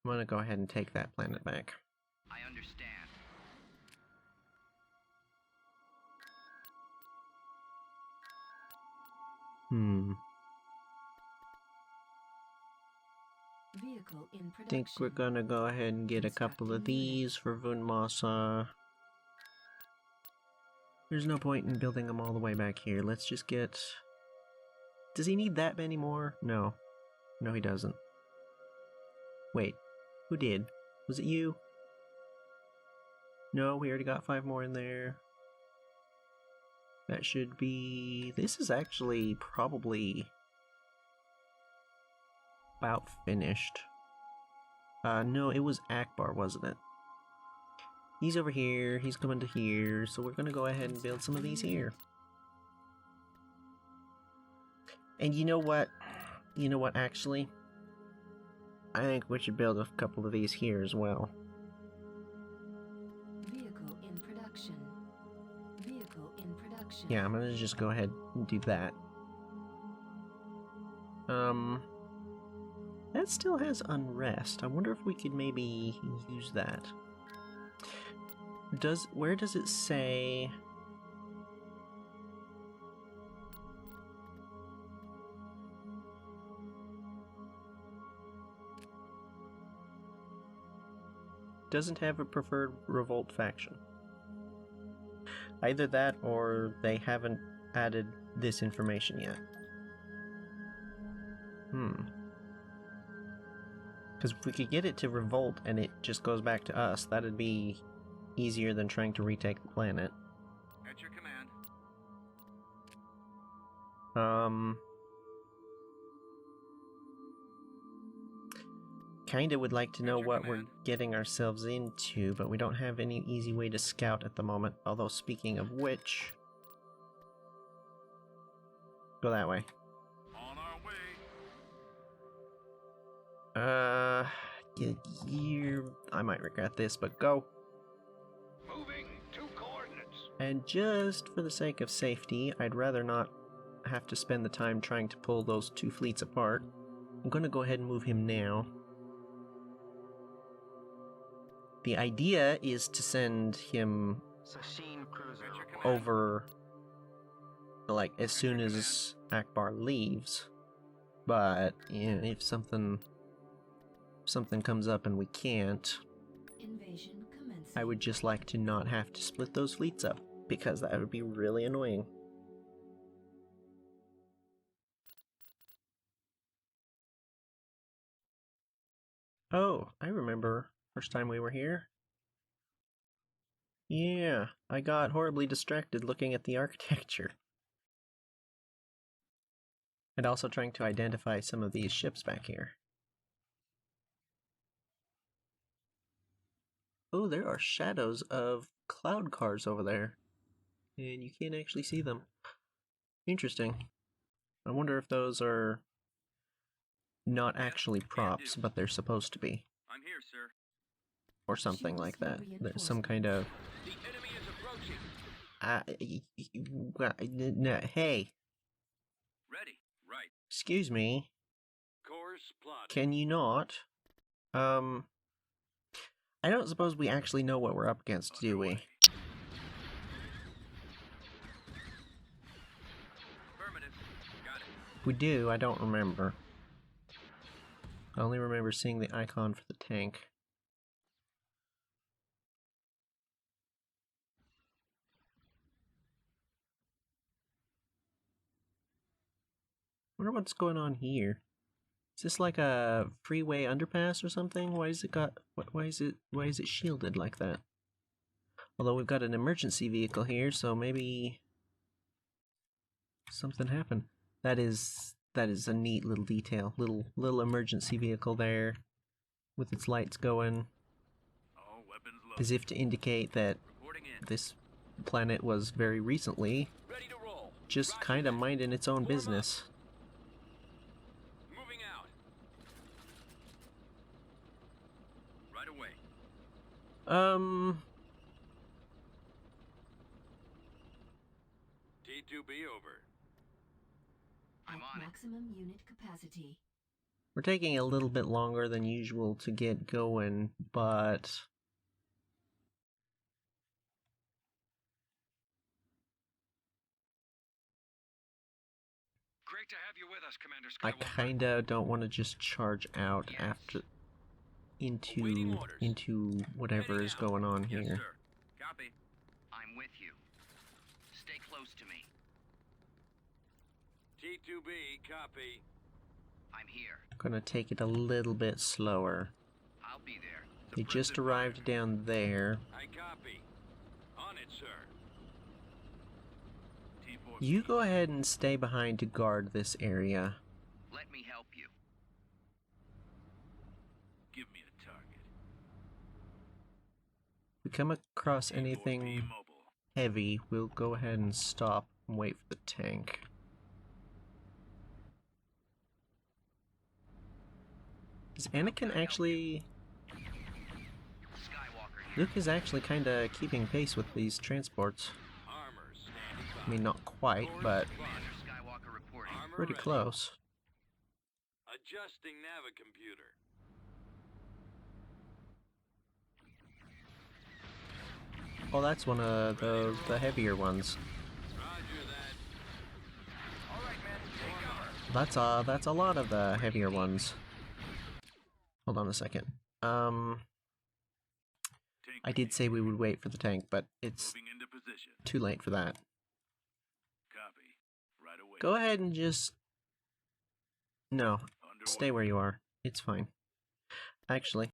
I'm gonna go ahead and take that planet back. I understand. Vehicle in production. Think we're gonna go ahead and get a couple of these for Voss. There's no point in building them all the way back here. Let's just get... Does he need that many more? No. No, he doesn't. Wait. Who did? Was it you? No, we already got 5 more in there. That should be... This is actually probably about finished. No, it was Akbar, wasn't it? He's over here, he's coming to here, so we're gonna go ahead and build some of these here. And you know what? You know what, actually? I think we should build a couple of these here as well. Vehicle in production. Vehicle in production. Yeah, I'm gonna just go ahead and do that. That still has unrest. I wonder if we could maybe use that. Where does it say... Doesn't have a preferred revolt faction. Either that or they haven't added this information yet. Because if we could get it to revolt and it just goes back to us, that'd be easier than trying to retake the planet. At your command. Kinda would like to know what we're getting ourselves into, but we don't have any easy way to scout at the moment. Although, speaking of which... Go that way. On our way. I might regret this, but go. Moving to coordinates. And just for the sake of safety, I'd rather not have to spend the time trying to pull those 2 fleets apart. I'm gonna go ahead and move him now. The idea is to send him over, like, as soon as Akbar leaves. But, yeah, if something comes up and we can't, Invasion commencing. I would just like to not have to split those fleets up, because that would be really annoying. Oh, I remember first time we were here. Yeah, I got horribly distracted looking at the architecture. And also trying to identify some of these ships back here. Oh, there are shadows of cloud cars over there. And you can't actually see them. Interesting. I wonder if those are not actually props, but they're supposed to be. I'm here, sir. Or something like that. There's some kind of... The enemy is approaching. Hey, Ready. Right. excuse me. Course plot. Can you not? I don't suppose we actually know what we're up against, do we? Affirmative. Got it. If we do, I don't remember. I only remember seeing the icon for the tank. I wonder what's going on here. Is this like a freeway underpass or something? Why is it shielded like that? Although we've got an emergency vehicle here, so maybe something happened. That is a neat little detail. Little emergency vehicle there with its lights going. All weapons loaded. As if to indicate that Reporting in. this planet was very recently Ready to roll. just kind of minding its own business. Moving out. Right away. T2B over. At maximum unit capacity. We're taking a little bit longer than usual to get going, but Great to have you with us, Commander I Skywalker. kinda don't want to just charge out Yes. after Awaiting orders. into whatever Heading is out. going on Yes, here. sir. Copy. I'm with you. Stay close to me. T2B, copy. I'm here. Gonna take it a little bit slower. I'll be there. They just arrived down there. I copy. On it, sir. T4. You go ahead and stay behind to guard this area. Let me help you. Give me a target. If we come across T4B anything mobile. heavy, we'll go ahead and stop and wait for the tank. Is Anakin actually... Skywalker here. Luke is actually kinda keeping pace with these transports. Armor standing by. I mean, not quite, but Commander Skywalker reporting. Armor pretty ready. close. Adjusting navicomputer. Oh, that's one of the heavier ones. Roger that. All right, man. Take cover. That's a lot of the heavier ones. Hold on a second. Tank I did say we would wait for the tank, but it's moving into position. too late for that. Copy. Right away. Go ahead and just... No, Underway. stay where you are. It's fine. Actually,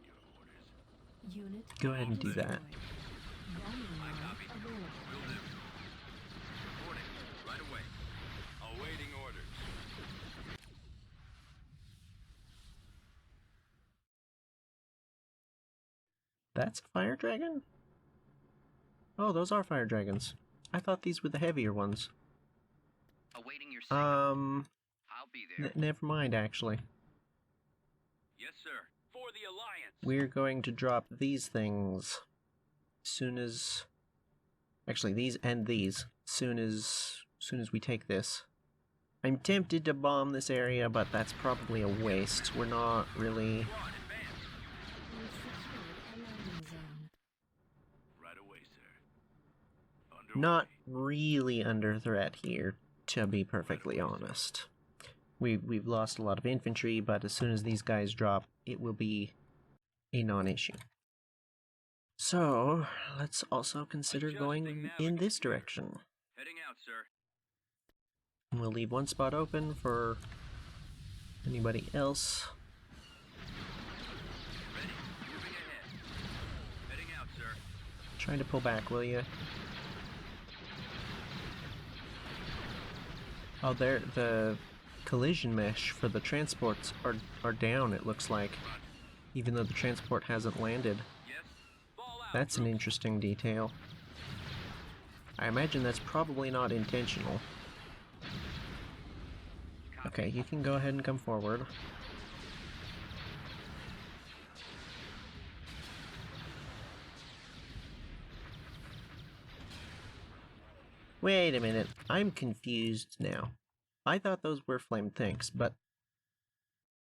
Your orders. Unit go ahead and do that. destroyed. Bombing run Copy. available. Will do. Reporting. Right away. Awaiting orders. That's a fire dragon? Oh, those are fire dragons. I thought these were the heavier ones. Awaiting your signal. I'll be there. Never mind, actually. Yes, sir. For the Alliance. We're going to drop these things soon as... Actually, these and these. Soon as we take this. I'm tempted to bomb this area, but that's probably a waste. We're not really... Thrawn, advance. We've secured a landing zone. Right away, sir. Underway. not really under threat here, to be perfectly honest. We've lost a lot of infantry, but as soon as these guys drop, it will be a non-issue. So, let's also consider going in this direction. Heading out, sir. And we'll leave one spot open for anybody else. Ready. Moving ahead. Heading out, sir. Trying to pull back, will you? Oh, there, the collision mesh for the transports are down, it looks like. Even though the transport hasn't landed. Yes. Fall out. That's an interesting detail. I imagine that's probably not intentional. Okay, you can go ahead and come forward. Wait a minute, I'm confused now. I thought those were flame tanks, but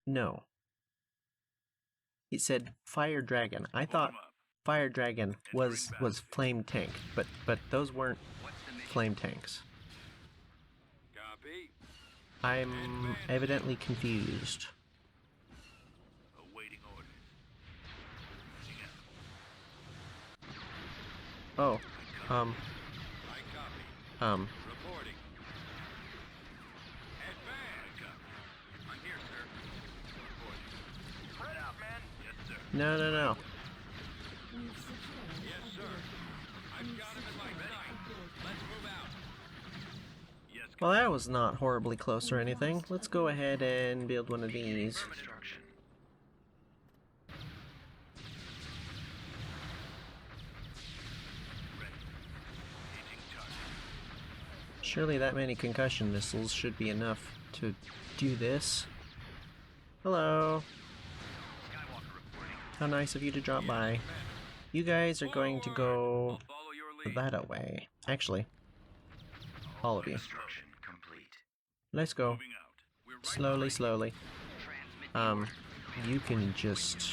no. It said fire dragon. I thought Form up. fire dragon was flame tank, but those weren't What's the mission? flame tanks. Copy. I'm evidently confused. Awaiting orders. Heading out. Oh, I copy. Reporting. Advance. I'm here, sir. Reporting. Spread out, man. Yes, sir. no. We've secured Yes, a sir. build pad. I've We've got him in my secured sight. a build Let's pad. move out. Yes, Well, that was not horribly close or anything. Let's go ahead and build one of these. Construction. ready. Engaging target. Surely that many concussion missiles should be enough to do this. Hello. Skywalker reporting. How nice of you to drop by. You guys are going to go I'll follow your lead. that way. Actually, all of you. Construction complete. Let's go. Moving out. We're Slowly, slowly. Transmit You can just...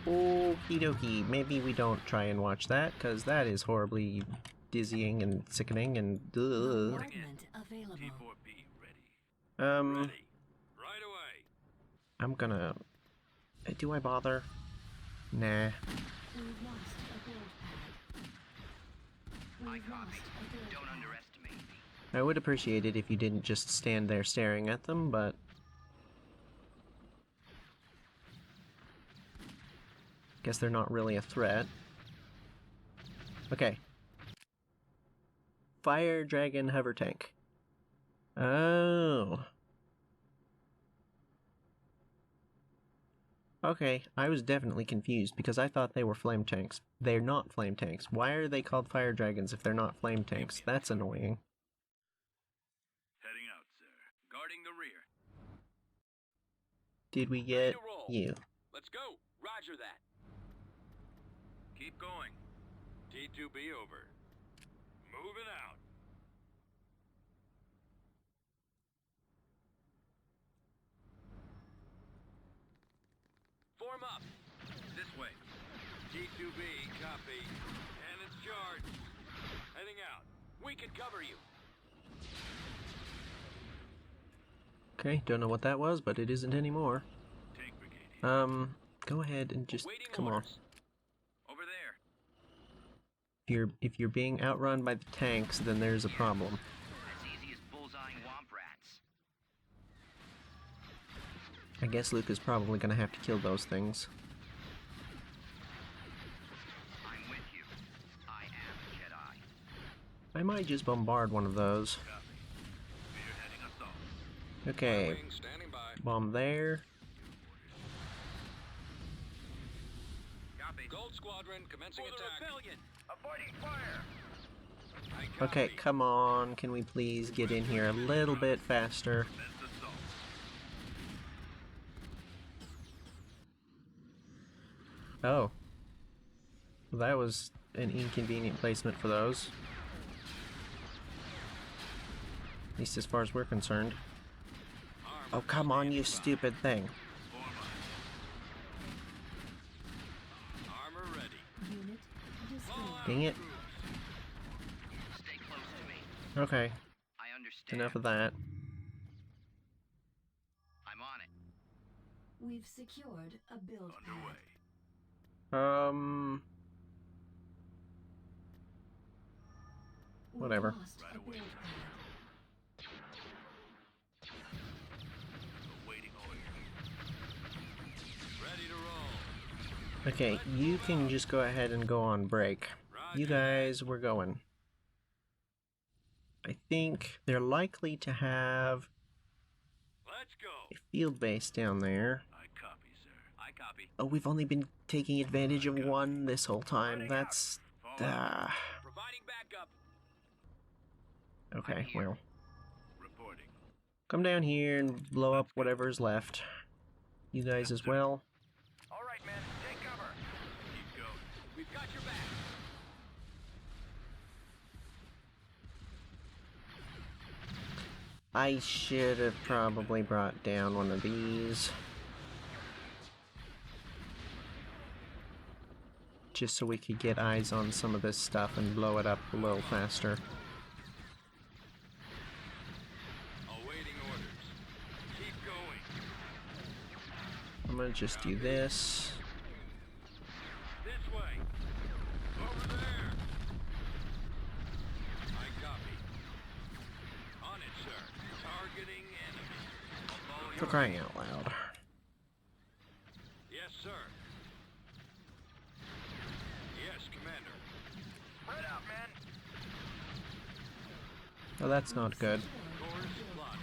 Okie dokie. Maybe we don't try and watch that, because that is horribly dizzying and sickening and... Bombardment available. T4P ready. Um, Ready. Right away. I'm gonna... Do I bother? Nah. We've lost a build pad. I We've copy. lost a build Don't pad. underestimate me. I would appreciate it if you didn't just stand there staring at them, but... Guess they're not really a threat. Okay. Fire Dragon Hover Tank. Oh. Okay, I was definitely confused because I thought they were flame tanks. They're not flame tanks. Why are they called fire dragons if they're not flame tanks? That's annoying. Heading out, sir. Guarding the rear. Did we Ready get to roll. you? Let's go. Roger that. Keep going. T2B over. Moving out. Form up. This way. T2B, copy. Cannons charged. Heading out. We can cover you. Okay, don't know what that was, but it isn't anymore. Tank brigade here. Go ahead and just Waiting come on. orders. Over there. If you're being outrun by the tanks, then there's a problem. As easy as bullseyeing womp rats. I guess Luke is probably gonna have to kill those things. I'm with you. I am a Jedi. I might just bombard one of those. Copy. Spearheading assault. Okay, Wing standing by. bomb there. Copy. Gold Squadron commencing attack. Rebellion. Avoiding fire. Okay, come on. Can we please get in here a little bit faster? Oh. That was an inconvenient placement for those. At least as far as we're concerned. Oh, come on, you stupid thing. Armor ready. Unit destroyed. Dang it. Stay close to me. Okay, I understand. enough of that. I'm on it. We've secured a build pad. Underway. We've Whatever. lost Right a away. build pad. Awaiting order. Ready to roll. Okay, you can just go ahead and go on break. You guys, we're going. I think they're likely to have Let's go. a field base down there. I copy, sir. I copy. Oh, we've only been taking advantage of one this whole time. That's... Providing backup. Okay, well. Reporting. Come down here and blow up whatever's left. You guys as well. All right, men. Take cover. Keep going. We've got your back. I should have probably brought down one of these. Just so we could get eyes on some of this stuff and blow it up a little faster. Awaiting orders. Keep going. I'm gonna just do this. This way. Over there. I copy. On it, sir. Targeting enemy. I'll follow For your crying out loud. Yes, sir. Yes, Commander. Spread out, men. Oh, that's not good. Doors slotted.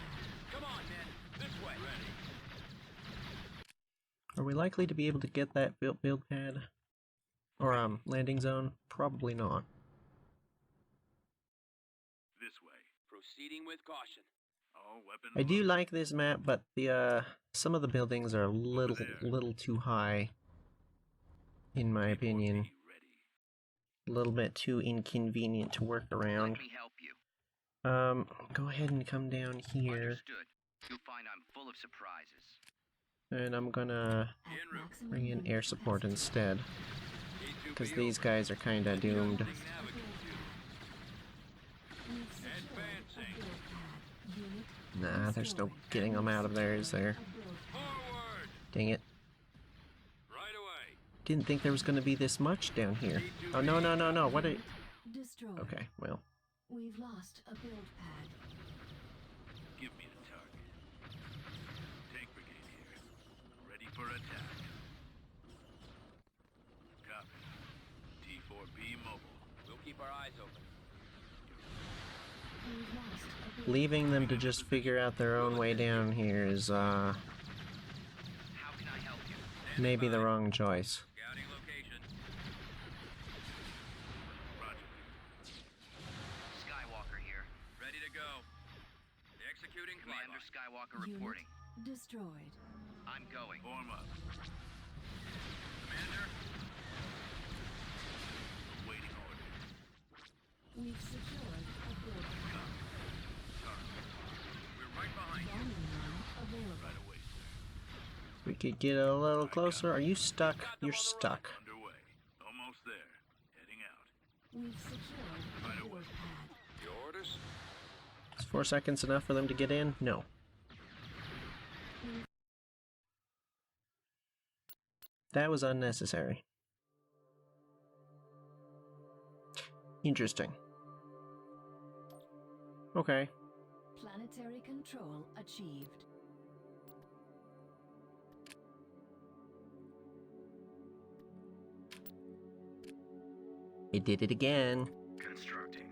Come on, men. This way. Ready. Are we likely to be able to get that build pad? Or, landing zone? Probably not. This way. Proceeding with caution. All weapons. I do like this map, but the, some of the buildings are a little too high. In my opinion. Ready. A little bit too inconvenient to work around. Let me help you. Go ahead and come down here, Understood. You'll find I'm full of surprises. and I'm gonna bring in air support instead, because these guys are kinda doomed. Nah, there's no getting them out of there, is there? Forward! Dang it. Right away. Didn't think there was gonna be this much down here. Oh, no, no, no, no, what did... Destroyed. Okay, well, We've lost a build pad. Give me the target. Tank brigade here. Ready for attack. Copy. T4B mobile. We'll keep our eyes open. We've lost a build leaving them to just figure out their own way down here is, How can I help you? maybe the wrong choice. Scouting location. Roger. Skywalker here. Ready to go. Executing Commander flyby. Skywalker Unit reporting. destroyed. I'm going. Form up. Commander. Waiting order. We've secured a build pad. We're right behind you. Bombing run available. Right away, sir. We could get a little closer. Are you stuck? You're stuck. Underway. Almost there. Heading out. We've secured a Right build away. pad. Your orders? Is 4 seconds enough for them to get in? No. That was unnecessary. Interesting. Okay. Planetary control achieved. It did it again. Constructing.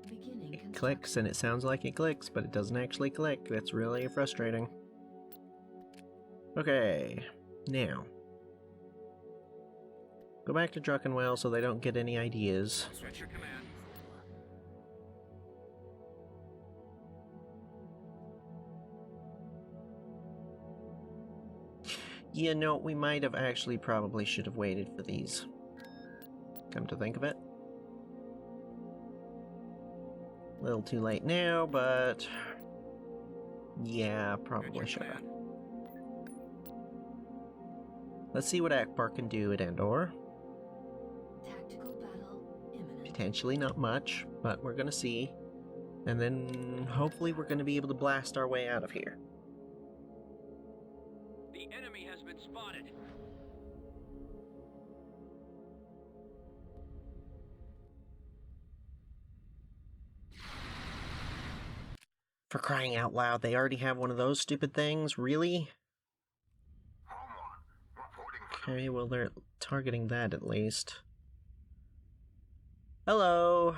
Beginning It clicks and it sounds like it clicks, but it doesn't actually click. That's really frustrating. Okay. Now. Go back to Druckenwell so they don't get any ideas. Switch your command. Yeah, no, we might have actually probably should have waited for these. Come to think of it. A little too late now, but... yeah, probably should have. Let's see what Akbar can do at Endor. Tactical battle imminent. Potentially not much, but we're gonna see. And then hopefully we're gonna be able to blast our way out of here. The enemy has been spotted. For crying out loud, they already have one of those stupid things? Really? Okay, well they're targeting that at least. Hello!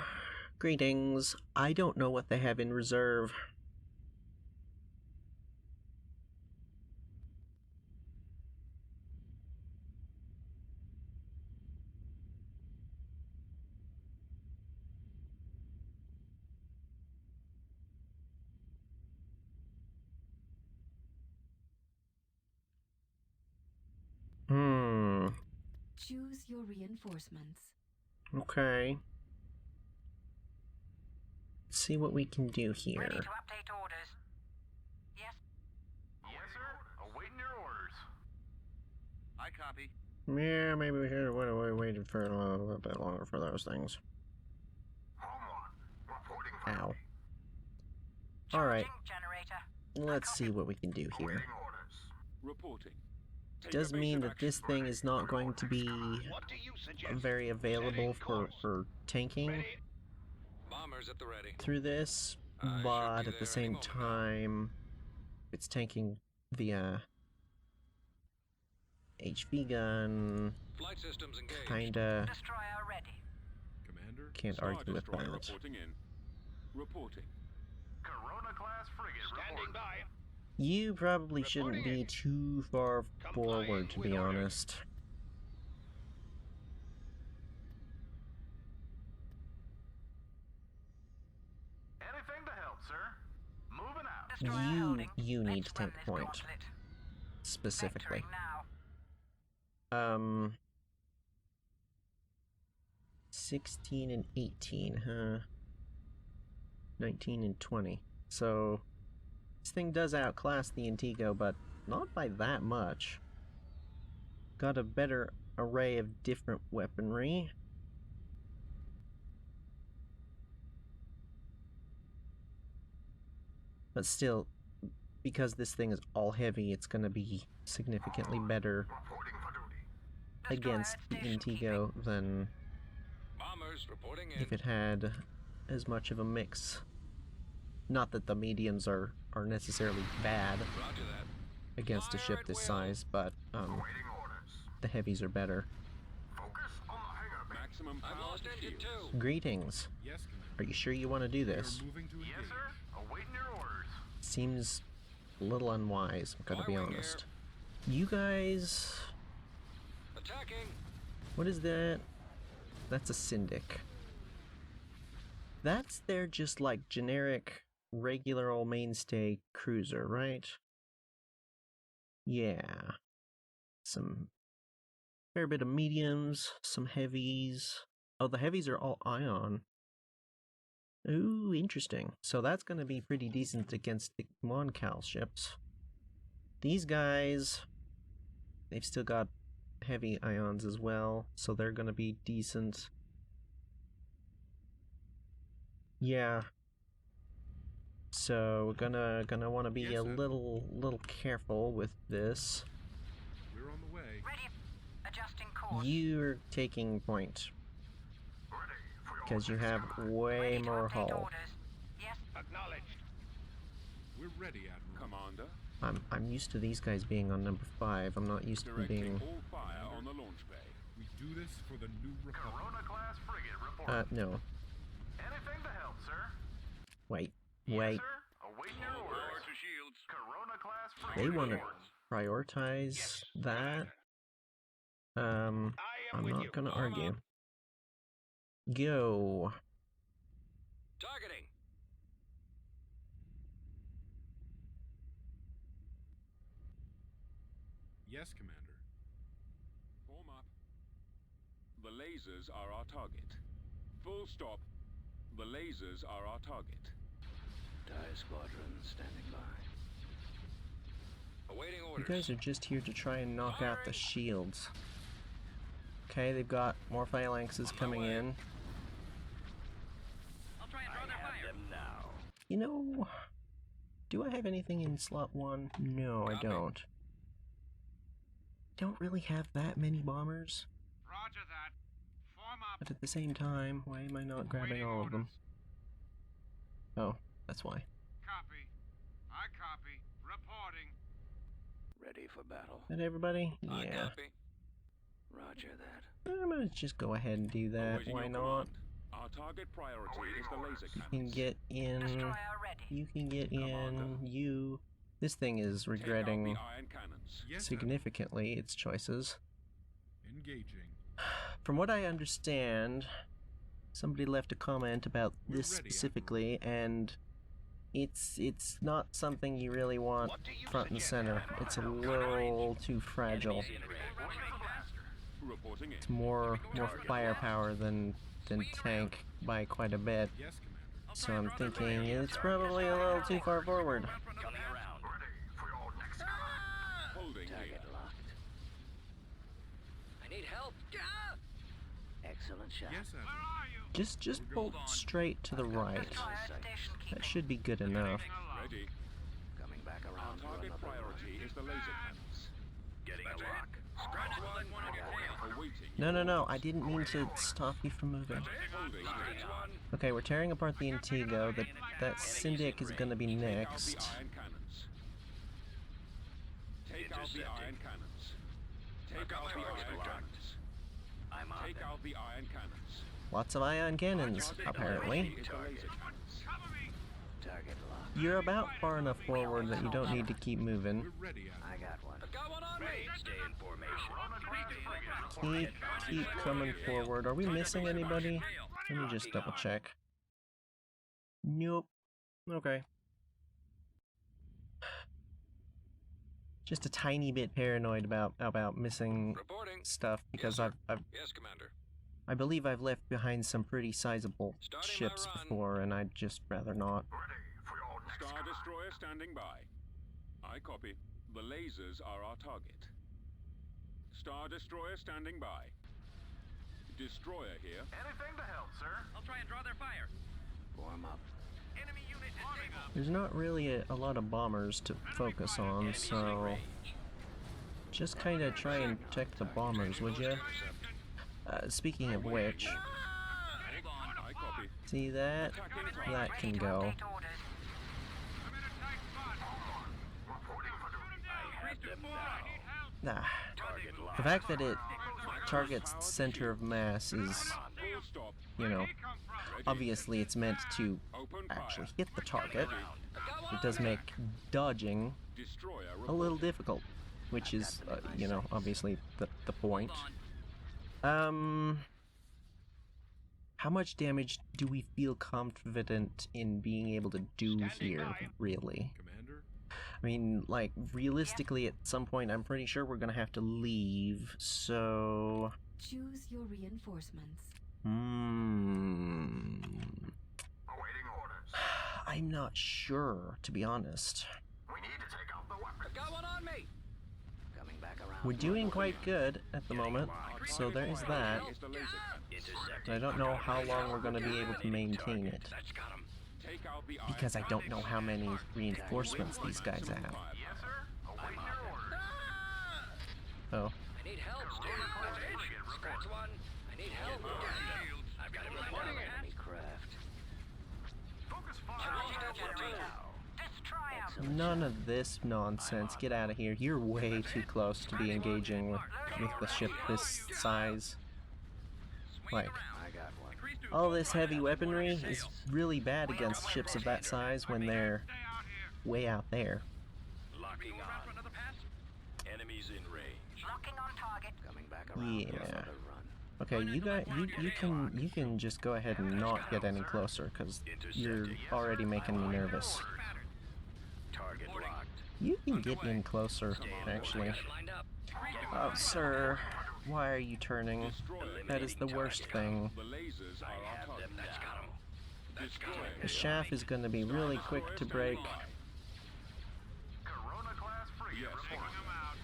Greetings. I don't know what they have in reserve. Choose your reinforcements. Okay. Let's see what we can do here. Ready to update orders. Yes? Yes, sir. Awaiting your orders. I copy. Yeah, maybe we should have waited for a little bit longer for those things. Ow. Alright, Charging generator. let's see what we can do here. Reporting. Does mean that this thing is not going to be very available for tanking Bombers at the ready. through this, but at the same time, it's tanking via HV gun, Flight systems engaged. kinda Destroyer ready. Commander. can't argue with that. Reporting in. Reporting. Corona class frigate standing by. You probably shouldn't be too far forward, to be honest. Anything to help, sir. Moving out. Destroyer holding. You need Let's to run take this point, gauntlet. specifically. Vectoring now. 16 and 18, huh? 19 and 20. So this thing does outclass the Intego, but not by that much. Got a better array of different weaponry. But still, because this thing is all heavy, it's going to be significantly better against the Intego than Bombers reporting in. if it had as much of a mix. Not that the mediums are necessarily bad Roger that. against a ship this size, but the heavies are better. Maximum power. I've lost engine two. Greetings. Yes, Commander. Are you sure you want to do We are this? moving to engage. Awaiting your orders. Seems a little unwise, I'm gonna be Firing honest. You guys... Attacking. What is that? That's a Syndic. That's their just like generic, regular old mainstay cruiser, right? Yeah. Some fair bit of mediums, some heavies. Oh, the heavies are all ion. Ooh, interesting. So that's going to be pretty decent against the Moncal ships. These guys, they've still got heavy ions as well, so they're going to be decent. Yeah. So we're gonna want to be Yes, a sir. little careful with this. We're on the way. Ready. Adjusting course. You're taking point because you have way Ready to more update hull. orders. Yes. Acknowledged. We're ready, Admiral. Commander. I'm used to these guys being on number 5. I'm not used to them Directing being. all fire on the launch bay. We do this for the New Republic. Corona-class frigate report. No. Anything to help, sir? Wait. Yes, Wait. sir. Awaiting your All power orders. to shields. Corona-class They frigate want to reports. prioritize that. I'm not gonna argue. Go. Targeting. Yes, Commander. Form up. The lasers are our target. Full stop. The lasers are our target. Dire Squadron standing by. Awaiting You orders. guys are just here to try and knock out the shields. Okay, they've got more phalanxes coming in. I'll try and draw their fire. Them now. You know, do I have anything in slot 1? No, I Copy. don't. Don't really have that many bombers, Roger that. Form up. but at the same time, why am I not grabbing all of them? Oh, that's why. Copy. I copy. Reporting. Ready for battle. Is that everybody? I Yeah. copy. Roger that. I'm gonna just go ahead and do that. Awaiting Why your not? command. Our target priority is the laser You can cannons. get in. Destroyer ready. You can get Commander. in. You. This thing is Take out regretting the iron cannons. Yes, significantly its choices. Admiral. Engaging. From what I understand, somebody left a comment about We're this ready, specifically, and it's not something you really want front and center. It's a little too fragile. Reporting in. It's more firepower than tank by quite a bit. Yes, Commander. So I'm thinking it's probably a little too far forward. Coming around. Holding here. Target locked. I need help. Excellent shot. Yes, Admiral. Just bolt straight to the right. Destroyer station keeping. That should be good enough. Ready. Coming back Our around for target another priority is the laser cannons. Getting a lock. Scratch it like one on your tail. Awaiting. No. I didn't mean to stop you from moving. Holding here. Okay, we're tearing apart the Intego. That Syndic is gonna be Take out next. the iron cannons. Take out the iron cannons. Take out the iron cannons. I'm on Take them. out the iron cannons. Lots of ion cannons, Target apparently. priority is the laser cannons. Target locked. You're about far enough forward that you don't need to keep moving. We're ready, Admiral. I got one. Got one on me. Stay in formation. Keep coming forward. Are we missing anybody? Let me just double check. Nope. Okay. Just a tiny bit paranoid about missing Reporting. stuff because I've Yes, Commander. I believe I've left behind some pretty sizable ships before, and I'd just rather not. Star Destroyer standing by. I copy. The lasers are our target. Star Destroyer standing by. Destroyer here. Anything to help, sir. I'll try and draw their fire. Form up. Enemy unit disabled. There's not really a lot of bombers to focus on, so just kind of try and protect the bombers, would you? Speaking of which, Hold on. I copy. see that? That can go. Update orders. I'm in a tight spot. Reporting for duty. I have them now. Nah. Target locked. The fact that it targets center of mass is, Full stop. you know, He come from. obviously it's meant to Open actually fire. hit the target. It does make dodging Destroyer a little reporting. difficult, which is, you know, obviously the point. How much damage do we feel confident in being able to do here, really? Commander? I mean, like, realistically, at some point, I'm pretty sure we're gonna have to leave, so... Choose your reinforcements. Awaiting orders. I'm not sure, to be honest. We need to take out the weapons. Got one on me. Coming back around. We're doing quite good at the moment, so there's that. It's the laser cannon. Intercepting. I don't know how long we're gonna be able to maintain it, That's got him. Take out the because I iron don't know how many reinforcements these guys have. Yes, sir. Awaiting your orders. Oh, I need help. Scratch one. I need help. I've got him lined up. Enemy craft. Focus fire. Destroyer. none of this nonsense. Get out of here. You're way too close to be engaging with the ship this size. Like, I got one. all this heavy weaponry is really bad against ships of that size when they're Stay out here. way out there. Locking Around for on. another pass. Enemies in range. Locking on target. Coming back around. Yeah. for another run. Okay, you can just go ahead and not get any closer, because you're already making me nervous. Target locked. You can get in closer, actually. Lined up. Oh, sir, why are you turning? That is the worst thing. The lasers are our Have target. them now. Destroyer The shaft is going to be really quick to break. Corona class free. Yes. Taking them out.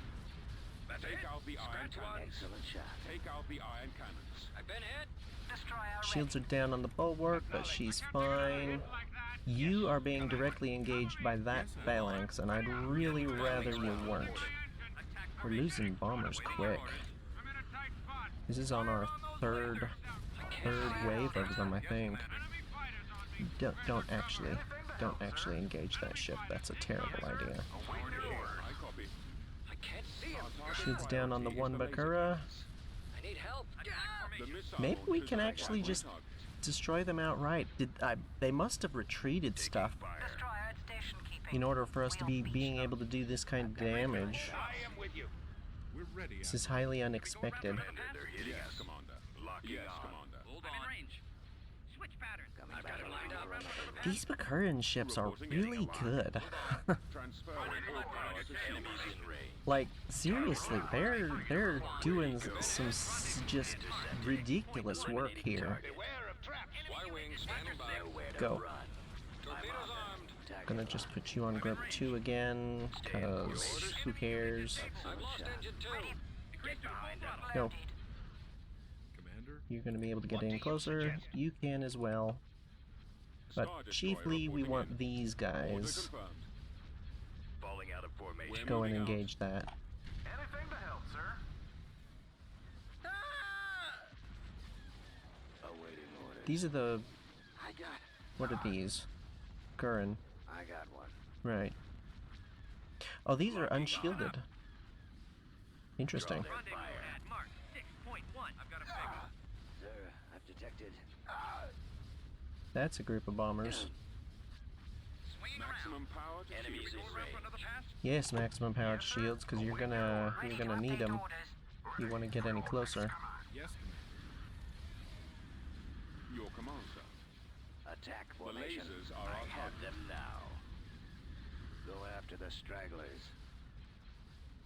Take out the iron cannons. Excellent shot. Take out the iron cannons. I've been hit. Destroyer Shields are down on the bulwark, but she's fine. Like that. You are being directly engaged by that phalanx, and I'd really rather you weren't. We're losing bombers quick. I'm in a tight spot. This is on our third wave of them, I think. Enemy fighters on me. Don't actually engage that ship. That's a terrible idea. Awaiting your orders. I copy. I can't see him. Shields down on the one Bakura. I need help. The missile Maybe we launches can are actually on just target. destroy them outright. They must have retreated stuff Destroyer at station keeping. in order for us to be being able to do this kind of damage. We're ready. This is highly unexpected. They're hitting Yes, us. Commander. Locking Yes, on. Commander. Hold on. I'm in range. Switch pattern. Coming I've back got him lined around up. for another run. These Bakaran ships are really good. Transferring all power to shield. Enemies in range. Like, seriously, they're doing some just ridiculous work here. Y-wing standing by. Nowhere to Go. run. Torpedoes armed. Target Gonna just put you on grip 2 again, cause who cares? I've lost engine 2. Increase to full throttle. Go. Commander? You're gonna be able to get in closer. You can as well. But Star Destroyer chiefly, we reporting want in. these Order guys. confirmed. Falling out of formation. We're Go and moving out. engage that. Anything to help, sir. Awaiting orders. These are the... I got. What are these? Gurren. I got one. Right. Oh, these are unshielded. Interesting. Draw their fire. At mark 6.1. I've got a big. Sir, I've detected. That's a group of bombers. Swinging around. Maximum power to Enemies shield. in Around for range. another pass. Yes, maximum powered shields, because you're gonna need them. You want to get any closer. Yes, Commander. Your command, sir. Attack The formation. lasers are I our have target. them now. Go after the stragglers.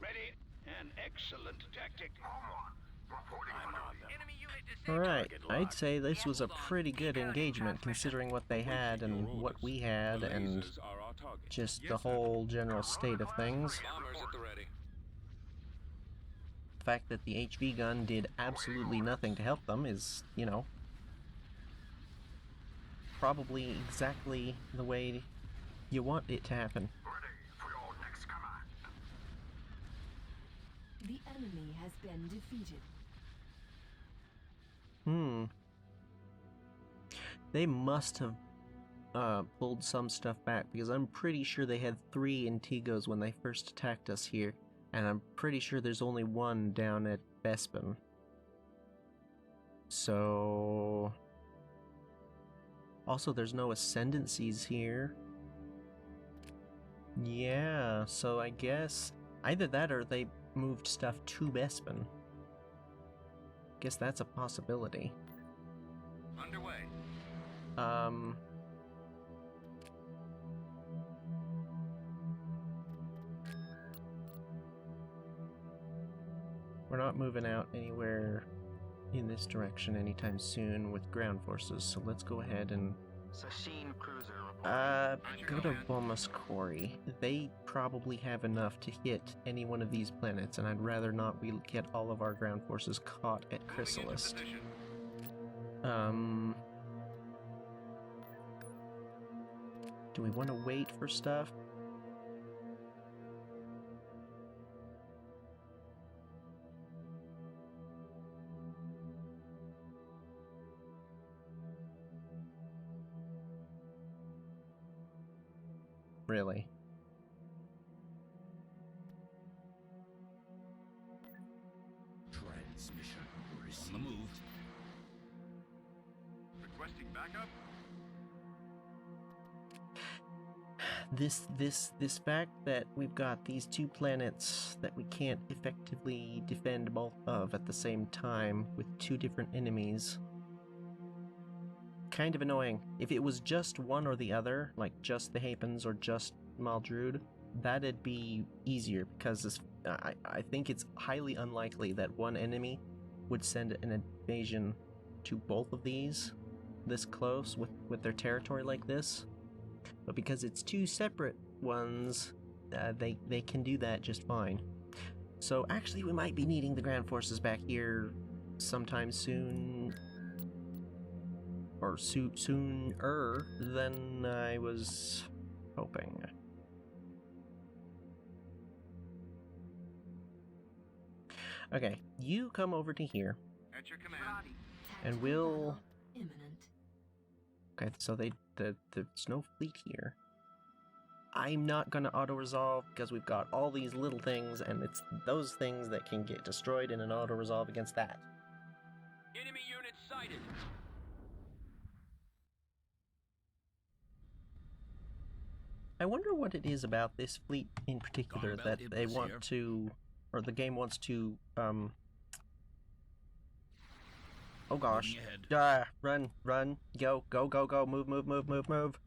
Ready. An excellent tactic. Hold on. I'm on them. Enemy unit disabled. Alright, Target I'd locked. say this was a Hold on. pretty good engagement considering what they had and Awaiting your what we orders. had The and lasers are our target. just the Yes, Admiral. whole general state of things. Bombers at the ready. The fact that the HV gun did absolutely nothing to help them is, you know, probably exactly the way you want it to happen. The enemy has been defeated. They must have pulled some stuff back because I'm pretty sure they had 3 Intigos when they first attacked us here, and I'm pretty sure there's only 1 down at Bespin. So... Also, there's no ascendancies here. Yeah, so I guess either that or they moved stuff to Bespin. Guess that's a possibility. Underway. We're not moving out anywhere in this direction anytime soon with ground forces, so let's go ahead and Sasheen cruiser reporting. go to Voss Quarry. They probably have enough to hit any one of these planets, and I'd rather not we get all of our ground forces caught at Chrysalis. Do we want to wait for stuff? Really? Transmission received. On the move. Requesting backup. This fact that we've got these 2 planets that we can't effectively defend both of at the same time with 2 different enemies, kind of annoying. If it was just one or the other, like just the Hapens or just Maldrude, that'd be easier because I think it's highly unlikely that one enemy would send an invasion to both of these this close with their territory like this. But because it's 2 separate ones, they can do that just fine. So actually we might be needing the ground forces back here sometime soon. Or sooner than I was hoping. Okay, you come over to here, At your command. and we'll... Imminent. Okay, so there's no fleet here. I'm not gonna auto-resolve because we've got all these little things, and it's those things that can get destroyed in an auto-resolve against that. Enemy unit sighted. I wonder what it is about this fleet in particular that they want to, or the game wants to, oh gosh. Run, go, move.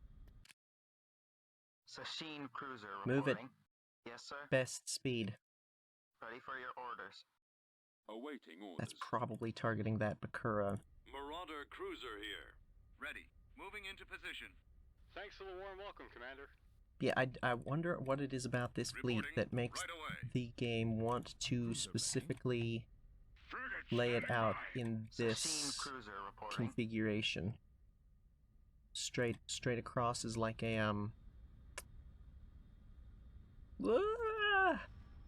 Sasheen cruiser Move it. reporting. Yes, sir. Best speed. Ready for your orders. Awaiting orders. That's probably targeting that Bakura. Marauder cruiser here. Ready. Moving into position. Thanks for the warm welcome, Commander. Yeah, I wonder what it is about this fleet Reporting that makes right away. the game want to specifically lay it out in Sasheen this cruiser reporting. configuration. Straight across is like a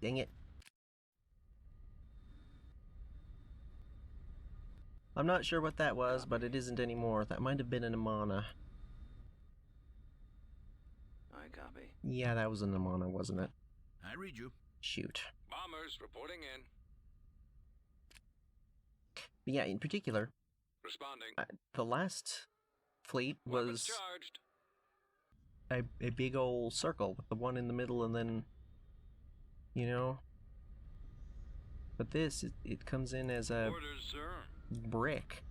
dang it. I'm not sure what that was, but it isn't anymore. That might have been an Amana. I copy. Yeah, that was an Amana, wasn't it? I read you. Shoot. Bombers reporting in. But yeah, in particular, Responding. the last fleet Weapons was charged. a big old circle with the one in the middle and then, you know. But this, it comes in as a Orders, sir. brick,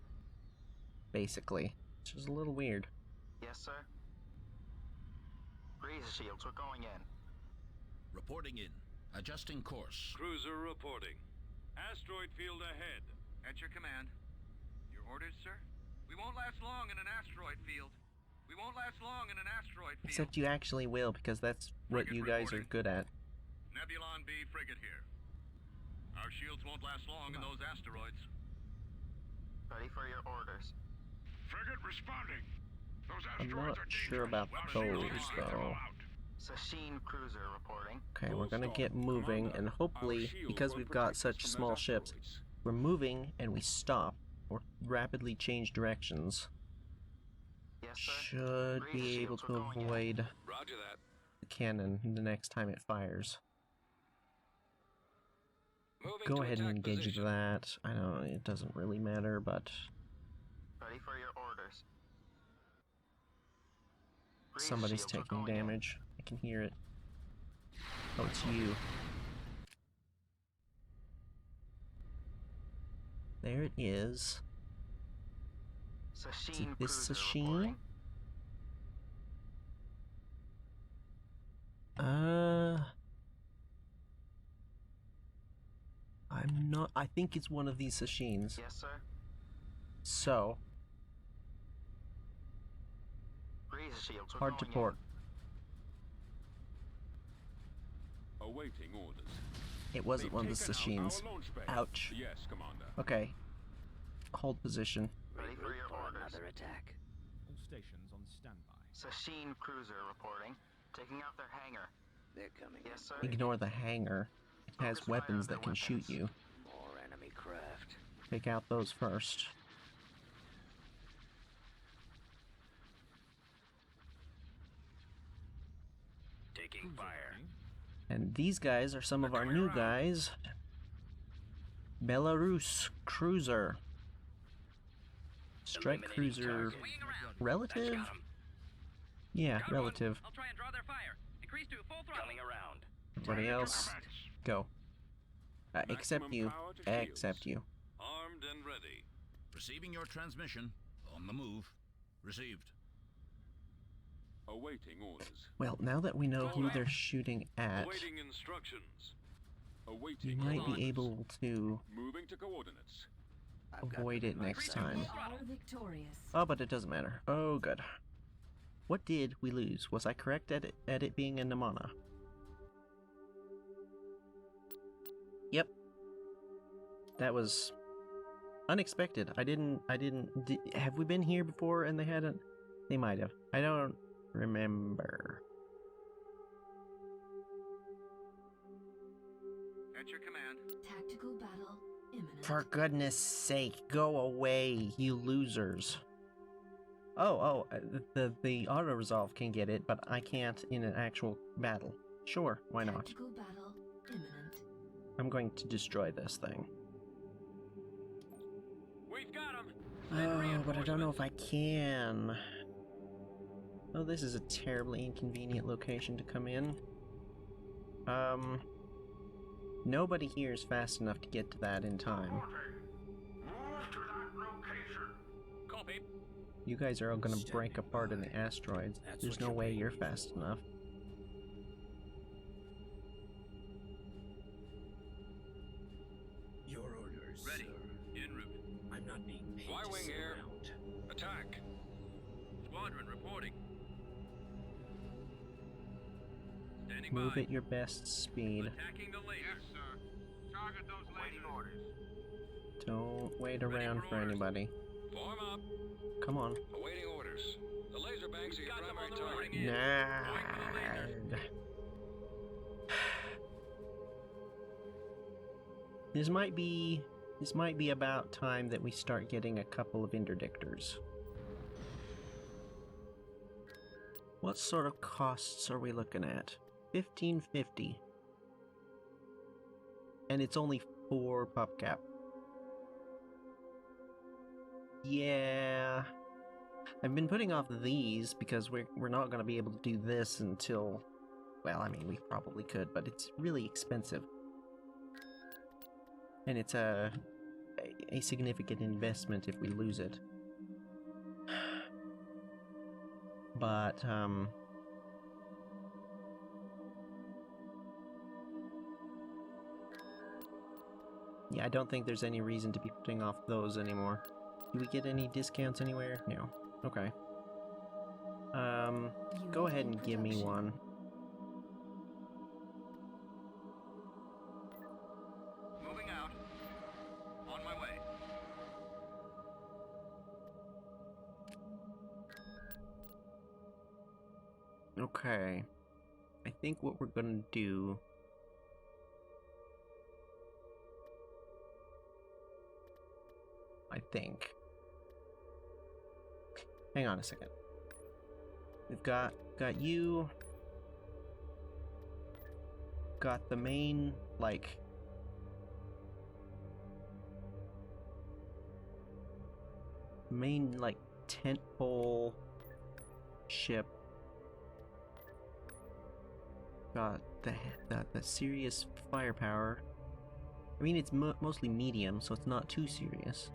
basically. Which is a little weird. Yes, sir. Razor shields, we're going in. Reporting in. Adjusting course. Cruiser reporting. Asteroid field ahead. At your command. Your orders, sir? We won't last long in an asteroid field. We won't last long in an asteroid field. Except you actually will, because that's what you guys are good at. Nebulon B frigate here. Our shields won't last long in those asteroids. Ready for your orders. Frigate responding. Those I'm asteroids not are sure dangerous. about Weapons those, get them though. all out. Sasheen cruiser reporting. Okay, we're Full gonna stop. get moving, Commander, and our hopefully, shields because won't we've got protect us such from small those ships, asteroids. we're moving and we stop, or rapidly change directions. Yes, sir. Should Breeze be able shields, to we're going in. avoid Roger that. the cannon the next time it fires. Moving Go to ahead and attack engage position. that. I know it doesn't really matter, but Ready for your orders. Breeze somebody's shields, we're taking going in. damage. I can hear it. Oh, it's you. There it is. Sasheen this cruiser Sasheen? reporting. I'm not. I think it's one of these Sasheens. Yes, sir. So, Breeze shields, we're hard to going port. Awaiting orders. It wasn't one of the They've taken out Sasheens. our launch base. Ouch. Yes, Commander. Okay. Hold position. in. Ready for your orders. Another attack. All stations on standby. Sasheen cruiser reporting. Taking out their hangar. They're coming. Yes, sir. Ignore the hangar. It has Focus fire weapons on their that can shoot weapons. you. More enemy craft. Take out those first. Taking fire. And these guys are some of our new guys. Belarus Cruiser. Strike Eliminating Cruiser target. relative? Got 'em. Yeah, relative. I'll try and draw their fire. Increase to full throttle. Coming around. Everybody else, go. Except Maximum you. power to shields. Except you. Armed and ready. Receiving your transmission. On the move. Received. Awaiting orders. Well, now that we know who they're shooting at, Awaiting instructions. we Awaiting might orders. be able to Moving to coordinates. avoid it next time. We are victorious. Oh, but it doesn't matter. Oh, good. What did we lose? Was I correct at it being a Namana? Yep. That was unexpected. Have we been here before and they hadn't? They might have. I don't remember. At your command. Tactical battle imminent. For goodness sake, go away, you losers. The auto-resolve can get it, but I can't in an actual battle. Sure, why not? Tactical battle imminent. I'm going to destroy this thing. We've got them. Oh, but I don't know if I can. Oh, this is a terribly inconvenient location to come in. Nobody here is fast enough to get to that in time. Move to that location. Copy. You guys are all gonna break apart in the asteroids. There's no way you're fast enough. Your orders. Ready. En route. I'm not being paid Y-wing here. Attack. Squadron reporting. Standing Move by. at your best speed. Attacking the lasers. Yes, sir. Target those lasers. Orders. Don't wait Ready around for for orders. anybody. Form up. Come on. Awaiting orders. The laser banks are your Got them primary on the target. ring. Nerd. This might be about time that we start getting a couple of interdictors. What sort of costs are we looking at? 1550. And it's only 4 PubCap. Yeah. I've been putting off these because we're not going to be able to do this until... Well, I mean, we probably could, but it's really expensive. And it's a significant investment if we lose it. But, Yeah, I don't think there's any reason to be putting off those anymore. Do we get any discounts anywhere? No. Okay. Go ahead and give me one. Moving out. On my way. Okay. I think what we're gonna do... I think... Hang on a second. We've got you... Got the main, like... Main, like, tentpole ship. Got the serious firepower. I mean, it's mostly medium, so it's not too serious.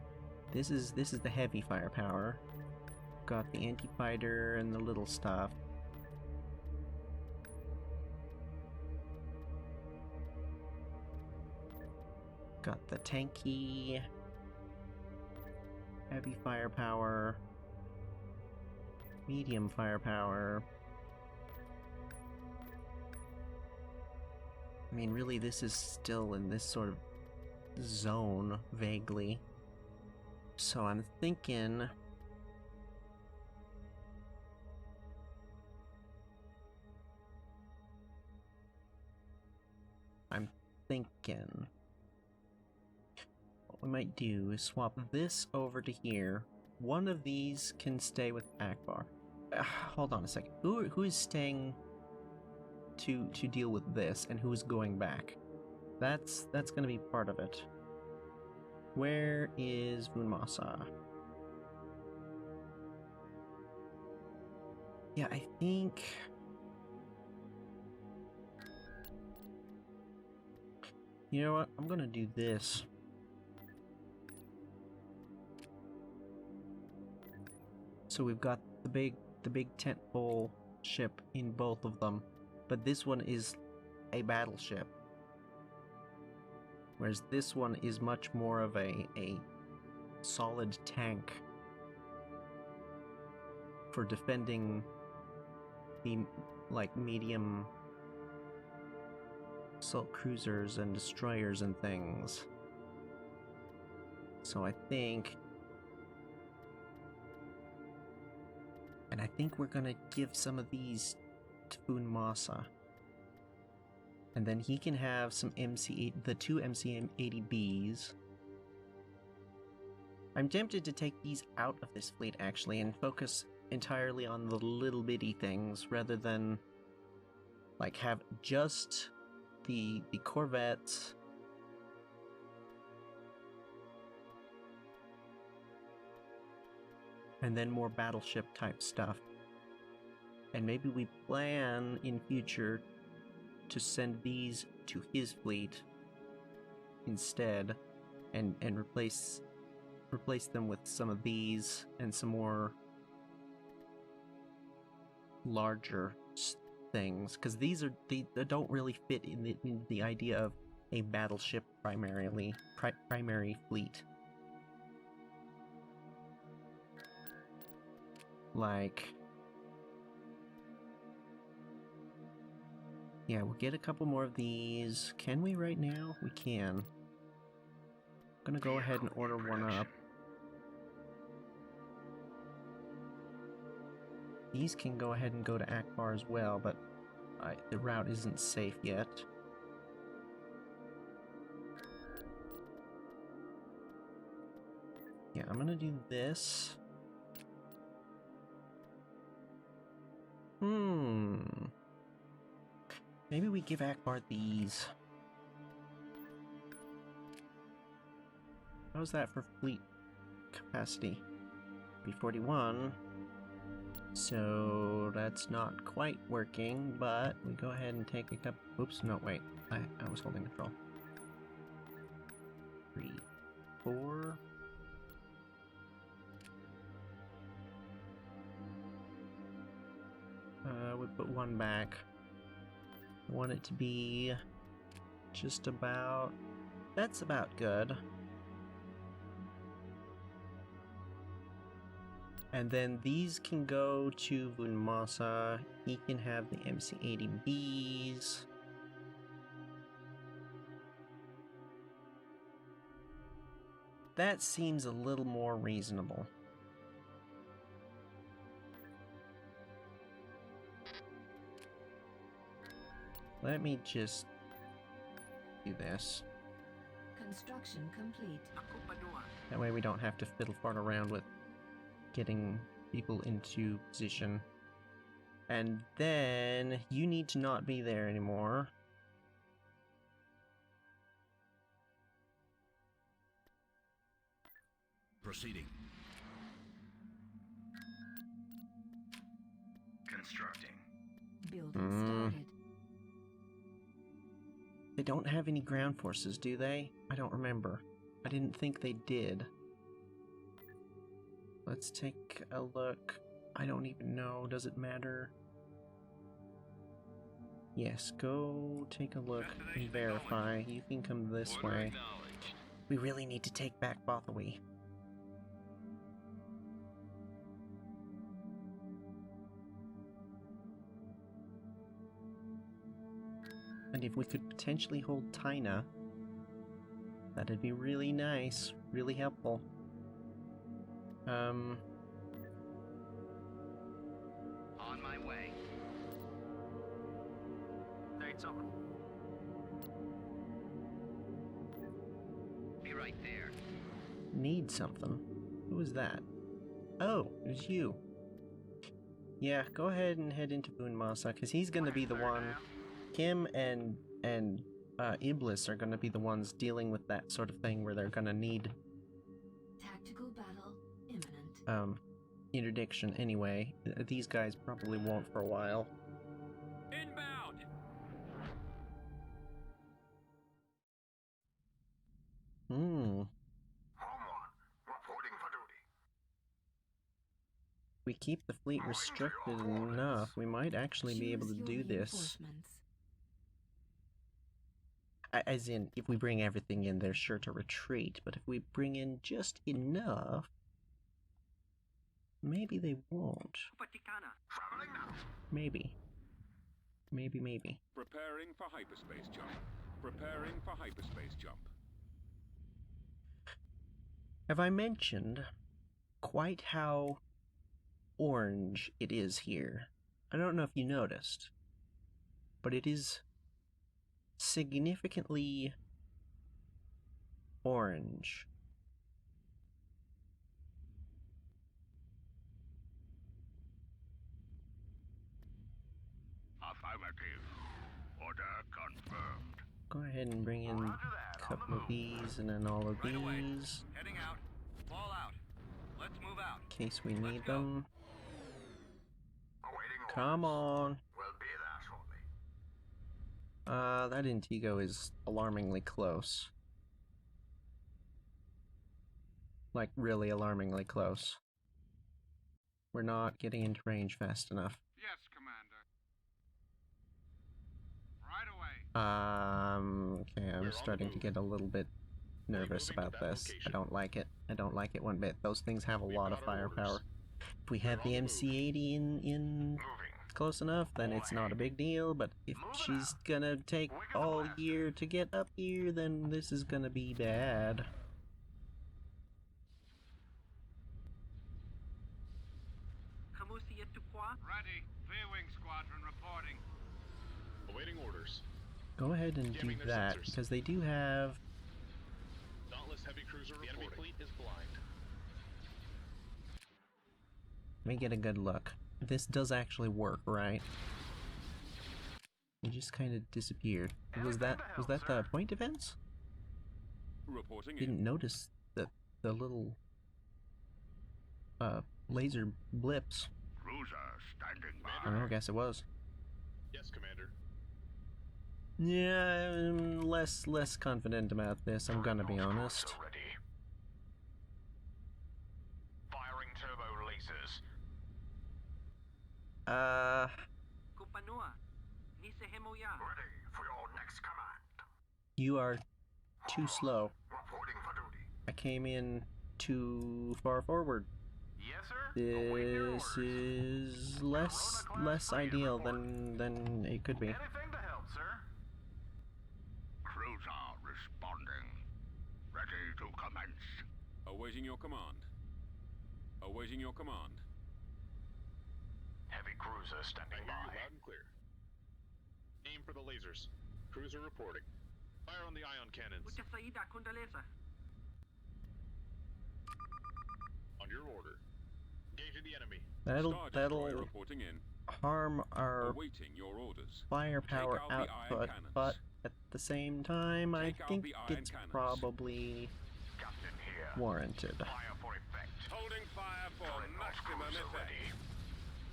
This is the heavy firepower. Got the anti-fighter and the little stuff. Got the tanky, heavy firepower, medium firepower. I mean, really, this is still in this sort of zone, vaguely. So I'm thinking... What we might do is swap this over to here. One of these can stay with Akbar. Hold on a second. Who is staying to deal with this, and who's going back? That's gonna be part of it. Where is Vunmasa? Yeah, I think... You know what? I'm gonna do this. So we've got the big tentpole ship in both of them, but this one is a battleship, whereas this one is much more of a solid tank for defending the like medium assault cruisers and destroyers and things. So I think we're gonna give some of these to Vunmasa. And then he can have some the two MC-80Bs. I'm tempted to take these out of this fleet, actually, and focus entirely on the little bitty things, rather than, like, have just the corvettes. And then more battleship type stuff. And maybe we plan in future to send these to his fleet instead, and replace them with some of these and some more larger things, because these they don't really fit in the idea of a battleship primary fleet. Like, yeah, we'll get a couple more of these. Can we right now? We can. I'm gonna go ahead and order one up. These can go ahead and go to Akbar as well, but the route isn't safe yet. Yeah, I'm gonna do this. Maybe we give Akbar these. How's that for fleet capacity? B41. So that's not quite working, but we go ahead and take a couple. Oops, no, wait. I was holding control. 3, 4. We put one back. I want it to be just about That's about good. And then these can go to Vunmasa. He can have the MC-80Bs. That seems a little more reasonable. Let me just do this. Construction complete. That way we don't have to fiddle fart around with getting people into position. And then you need to not be there anymore. Proceeding. Constructing. Building started. They don't have any ground forces, do they? I don't remember. I didn't think they did. Let's take a look. I don't even know. Does it matter? Yes, go take a look and verify. You can come this way. We really need to take back Bothawi. And if we could potentially hold Tyna, that'd be really nice, really helpful. On my way. Be right there. Need something. Who was that? Oh, it was you. Yeah, go ahead and head into Vunmasa, because he's gonna be the one. Kim and Iblis are gonna be the ones dealing with that sort of thing where they're gonna need Tactical battle imminent. interdiction anyway. These guys probably won't for a while. Inbound! Reporting for duty. If we keep the fleet restricted enough, we might actually be able to Choose do your this. reinforcements. As in, if we bring everything in, they're sure to retreat. But if we bring in just enough, maybe they won't. Traveling now. Maybe. Maybe. Preparing for hyperspace jump. Preparing for hyperspace jump. Have I mentioned quite how orange it is here? I don't know if you noticed, but it is significantly orange. Affirmative. Order confirmed. Go ahead and bring in a couple of these and then all of Right away. these Heading out. Fall out. Let's move out. in case we Let's need go. them. Awaiting orders. Come on. We'll be there shortly. That Intego is alarmingly close. Like, really alarmingly close. We're not getting into range fast enough. Yes, Commander. Right away. Okay, I'm starting to get a little bit nervous about this. I don't like it. I don't like it one bit. Those things have a lot of firepower. If we have the MC-80 in close enough, then it's not a big deal, but if she's gonna take all year to get up here, then this is gonna be bad. Ready. V-Wing Squadron reporting. Awaiting orders. Go ahead and do Jamming their that, sensors. because they do have... Dauntless heavy cruiser reporting. The enemy fleet is blind. Let me get a good look. This does actually work, right? He just kind of disappeared. Was that the point defense? Reporting in. Didn't notice the little laser blips. Cruiser standing by. I don't know, I guess it was. Yes, Commander. Yeah, I'm less confident about this, I'm gonna be honest. Ready. Firing turbo lasers. Ready for your next command. You are too slow. I came in too far forward. Yes, sir. This is less ideal than it could be. Anything to help, sir. Cruiser responding. Ready to commence. Awaiting your command. Awaiting your command. Heavy cruiser standing by. Loud and clear. Aim for the lasers. Cruiser reporting. Fire on the ion cannons. On your order. Engaging the enemy. That'll reporting in. harm our Awaiting your orders. firepower Take out the iron output, cannons. but at the same time, I Take out think the iron it's cannons. probably Captain here. warranted. Fire for effect. Holding fire for maximum effect.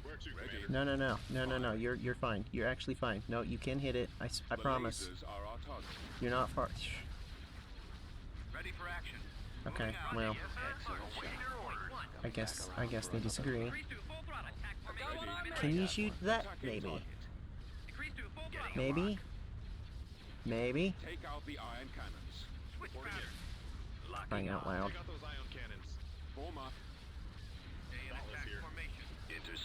Where to, Ready. Commander? No, you're fine. You're actually fine. No, you can hit it. I The promise. lasers are our target. You're not far. Ready for action. Okay, well, Yes, sir. Awaiting your orders. I guess they disagree. Increase to full throttle. Attack formation. Can you shoot that? Attacking Maybe. target. Increase to full throttle. Maybe. Maybe. Take out the iron cannons. Switch pattern. Crying out loud. Take out those ion cannons. Form up. Stay in Dauntless attack here. formation.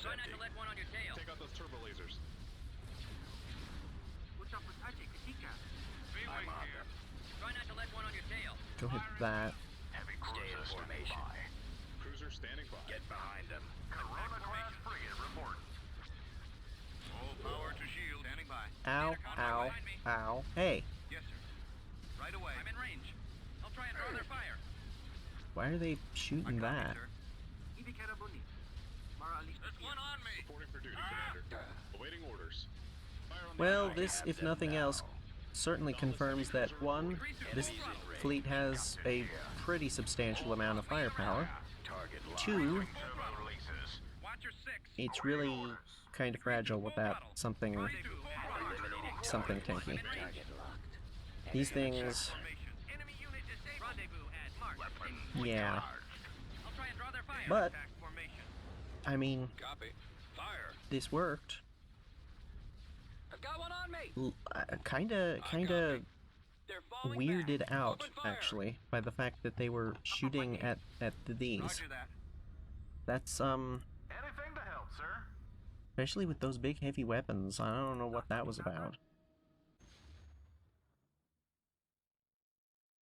Try not to let one on your tail. Take out those turbo lasers. Freeway here. Try not to let one on your tail. Go hit that. Heavy cruiser standing by. Cruiser standing by. Get behind them. Corona class frigate report. Full power to shield. Standing by. Ow, ow, ow. Hey, Yes, sir. Right away. I'm in range. I'll try and draw their fire. why are they shooting that? There's one on me. Reporting for duty, Commander. Awaiting orders. Fire on the Well, ion this, if nothing else, certainly confirms that one, this fleet has a pretty substantial amount of firepower. Two, Turbo releases. Watch your six. it's really kind of fragile without something tanky. These things, Enemy unit disabled. Rendezvous at mark. yeah. I'll try and draw their fire. But- Attack formation. I mean, Copy. Fire. this worked. I've got one on me. Kinda They're falling weirded back. out, Open fire. actually, by the fact that they were shooting at these. Roger that. That's, Anything to help, sir. especially with those big heavy weapons, I don't know what that was about.